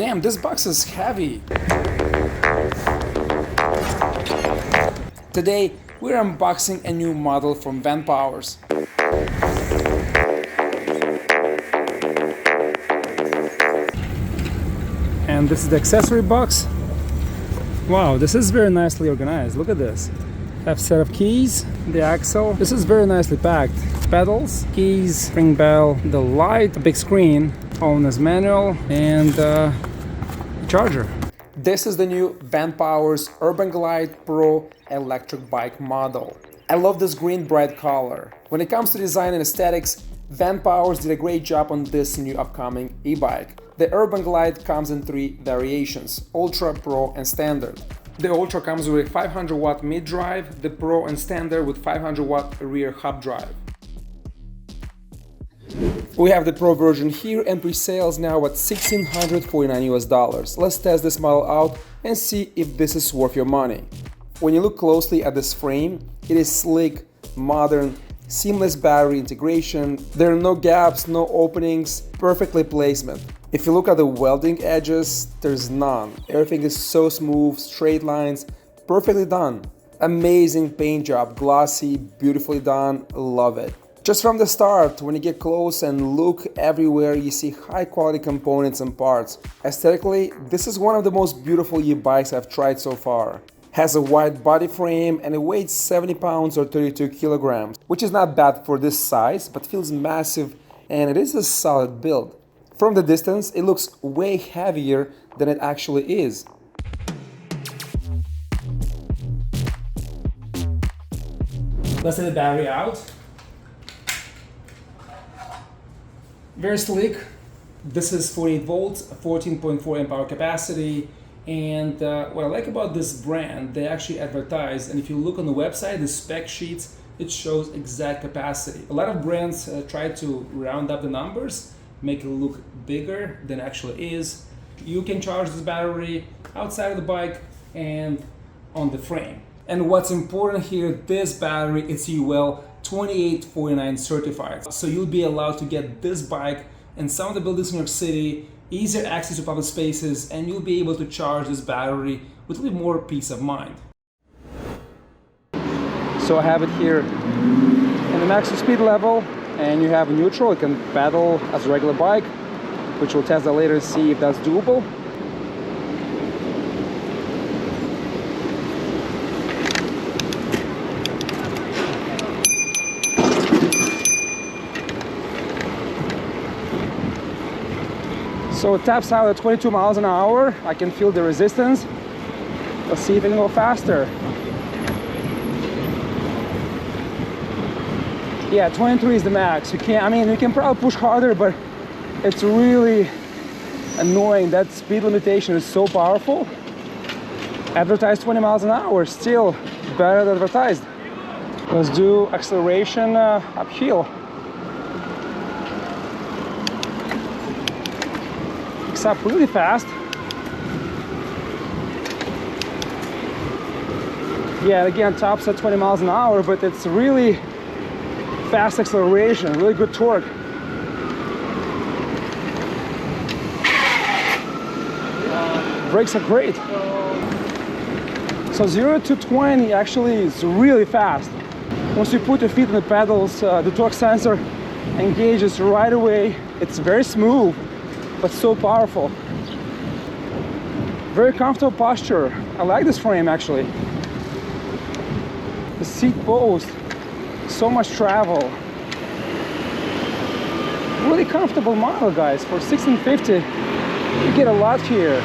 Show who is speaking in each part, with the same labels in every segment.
Speaker 1: Damn, this box is heavy. Today, we're unboxing a new model from Vanpowers. And this is the accessory box. Wow, this is very nicely organized. Look at this. I have a set of keys, the axle. This is very nicely packed. Pedals, keys, spring bell, the light, a big screen, owner's manual, and charger. This is the new Vanpowers UrbanGlide Pro electric bike model. I love this green bright color. When it comes to design and aesthetics, Vanpowers did a great job on this new upcoming e-bike. The UrbanGlide comes in 3 variations: Ultra, Pro, and Standard. The Ultra comes with a 500 watt mid-drive, the Pro and Standard with 500 watt rear hub drive. We have the Pro version here and pre-sales now at $1,649 US. Let's test this model out and see if this is worth your money. When you look closely at this frame, it is sleek, modern, seamless battery integration. There are no gaps, no openings, perfectly placement. If you look at the welding edges, there's none. Everything is so smooth, straight lines, perfectly done. Amazing paint job, glossy, beautifully done, love it. Just from the start, when you get close and look everywhere, you see high quality components and parts. Aesthetically, this is one of the most beautiful e-bikes I've tried so far. Has a wide body frame and it weighs 70 pounds or 32 kilograms, which is not bad for this size, but feels massive, and it is a solid build. From the distance, it looks way heavier than it actually is. Let's take the battery out. Very sleek. This is 48 volts, 14.4 amp hour capacity. And what I like about this brand, they actually advertise, and if you look on the website, the spec sheets, it shows exact capacity. A lot of brands try to round up the numbers, make it look bigger than it actually is. You can charge this battery outside of the bike and on the frame. And what's important here, this battery is UL 2849 certified. So you'll be allowed to get this bike in some of the buildings in New York City, easier access to public spaces, and you'll be able to charge this battery with a little more peace of mind. So I have it here in the maximum speed level, and you have neutral. You can pedal as a regular bike, which we'll test that later to see if that's doable. So it taps out at 22 miles an hour. I can feel the resistance. Let's see if it can go faster. Yeah, 23 is the max. You can probably push harder, but it's really annoying. That speed limitation is so powerful. Advertised 20 miles an hour, still better than advertised. Let's do acceleration uphill. Picks up really fast. Yeah, again, tops at 20 miles an hour, but it's really fast acceleration, really good torque. Brakes are great. So 0 to 20 actually is really fast. Once you put your feet on the pedals, the torque sensor engages right away. It's very smooth, but so powerful. Very comfortable posture. I like this frame actually. The seat post, so much travel. Really comfortable model, guys. For $1,650, you get a lot here.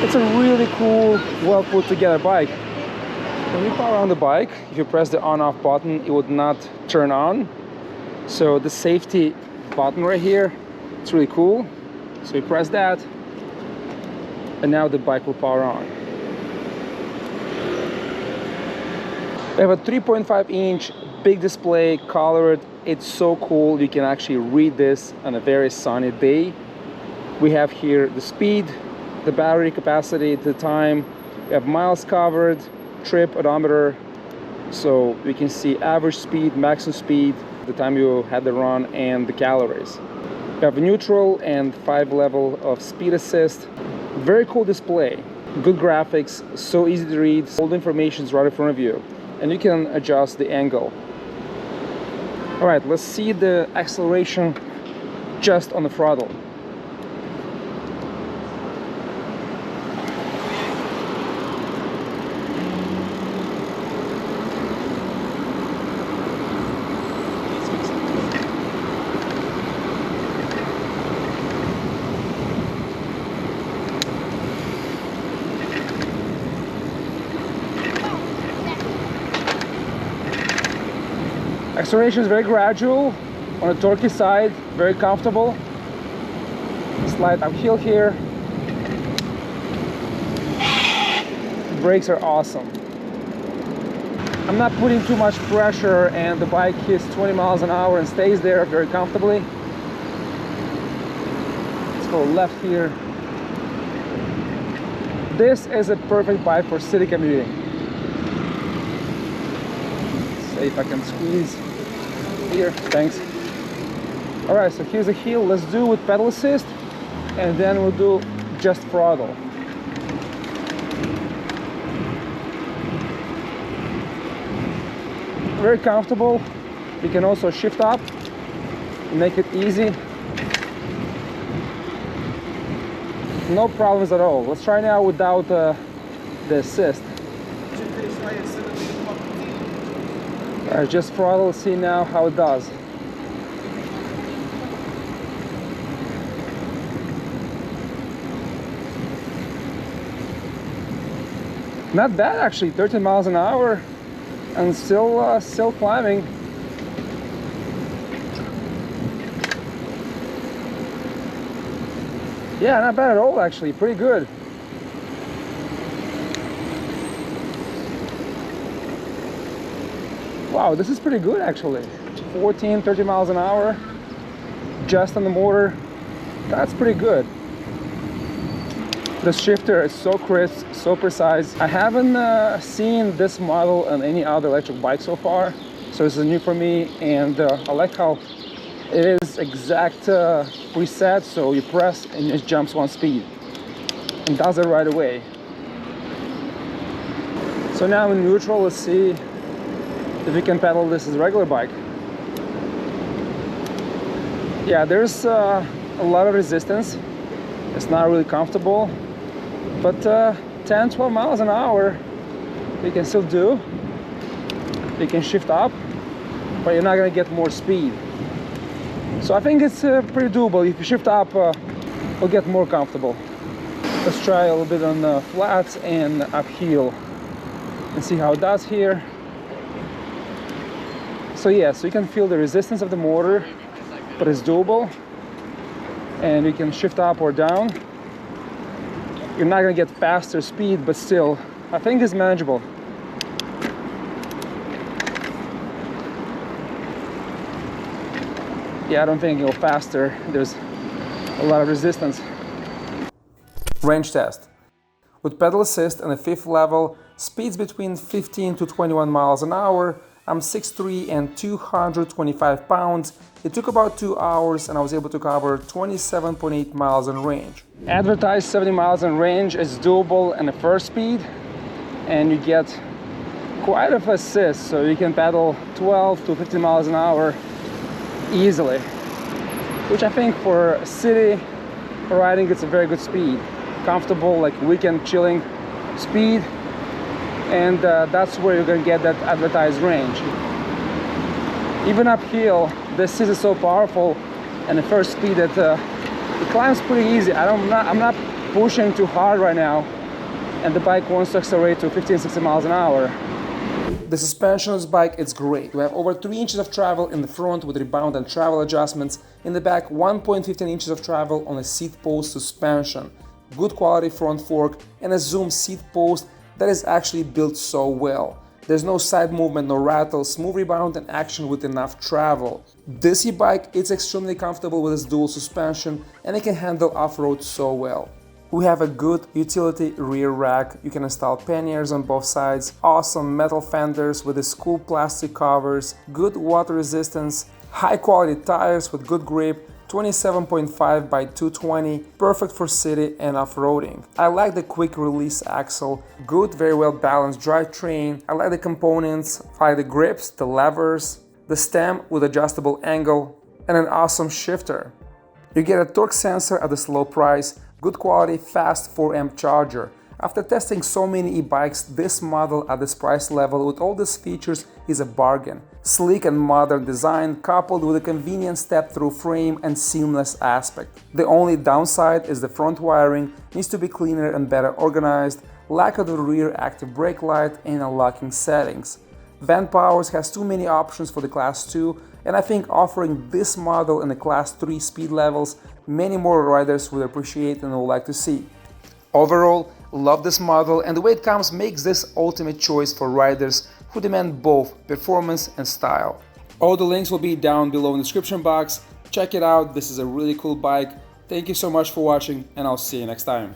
Speaker 1: It's a really cool, well put together bike. When you power on the bike, if you press the on-off button, it would not turn on. So the safety button right here, it's really cool. So you press that, and now the bike will power on. We have a 3.5-inch big display, colored. It's so cool. You can actually read this on a very sunny day. We have here the speed, the battery capacity, the time. We have miles covered, trip, odometer. So we can see average speed, maximum speed, the time you had the run, and the calories. You have neutral and 5 level of speed assist. Very cool display, good graphics, so easy to read, all the information is right in front of you, and you can adjust the angle. All right, let's see the acceleration just on the throttle. Acceleration is very gradual, on the torquey side, very comfortable. Slight uphill here. Brakes are awesome. I'm not putting too much pressure and the bike hits 20 miles an hour and stays there very comfortably. Let's go left here. This is a perfect bike for city commuting. See if I can squeeze here, thanks. All right, so here's a hill. Let's do with pedal assist, and then we'll do just throttle. Very comfortable. You can also shift up, make it easy. No problems at all. Let's try now without the assist. Alright, just throttle, see now how it does. Not bad actually, 13 miles an hour and still climbing. Yeah, not bad at all actually, pretty good. Wow, this is pretty good actually. 13 miles an hour just on the motor. That's pretty good. The shifter is so crisp, so precise. I haven't seen this model on any other electric bike so far, so this is new for me, and I like how it is exact preset, so you press and it jumps one speed and does it right away. So now in neutral, let's see if we can pedal this as a regular bike. Yeah, there's a lot of resistance. It's not really comfortable, but 10-12 miles an hour you can still do. You can shift up, but you're not gonna get more speed. So I think it's pretty doable. If you shift up, you'll get more comfortable. Let's try a little bit on the flats and uphill and see how it does here. So yeah, so you can feel the resistance of the motor, but it's doable. And you can shift up or down. You're not gonna get faster speed, but still, I think it's manageable. Yeah, I don't think it'll go faster. There's a lot of resistance. Range test. With pedal assist and a 5th level, speeds between 15 to 21 miles an hour. I'm 6'3" and 225 pounds. It took about 2 hours and I was able to cover 27.8 miles in range. Advertised 70 miles in range is doable in the first speed, and you get quite an assist, so you can pedal 12 to 15 miles an hour easily, which I think for city riding it's a very good speed. Comfortable, like weekend chilling speed, and that's where you're gonna get that advertised range. Even uphill, this is so powerful, and the first speed that it climbs pretty easy. I'm not pushing too hard right now, and the bike wants to accelerate to 15-16 miles an hour. The suspension on this bike, it's great. We have over 3 inches of travel in the front with rebound and travel adjustments. In the back, 1.15 inches of travel on a seat post suspension. Good quality front fork and a zoom seat post that is actually built so well. There's no side movement, no rattle, smooth rebound and action with enough travel. This e-bike, it's extremely comfortable with its dual suspension and it can handle off-road so well. We have a good utility rear rack. You can install panniers on both sides, awesome metal fenders with these cool plastic covers, good water resistance, high quality tires with good grip, 27.5 by 220, perfect for city and off-roading. I like the quick release axle, good, very well balanced drivetrain. I like the components, I like the grips, the levers, the stem with adjustable angle, and an awesome shifter. You get a torque sensor at a low price, good quality, fast 4-amp charger. After testing so many e-bikes, this model at this price level with all these features is a bargain. Sleek and modern design coupled with a convenient step-through frame and seamless aspect. The only downside is the front wiring needs to be cleaner and better organized, lack of the rear active brake light and unlocking settings. Vanpowers has too many options for the Class 2, and I think offering this model in the Class 3 speed levels, many more riders would appreciate and would like to see. Overall, love this model, and the way it comes makes this ultimate choice for riders who demand both performance and style. All the links will be down below in the description box. Check it out, this is a really cool bike. Thank you so much for watching, and I'll see you next time.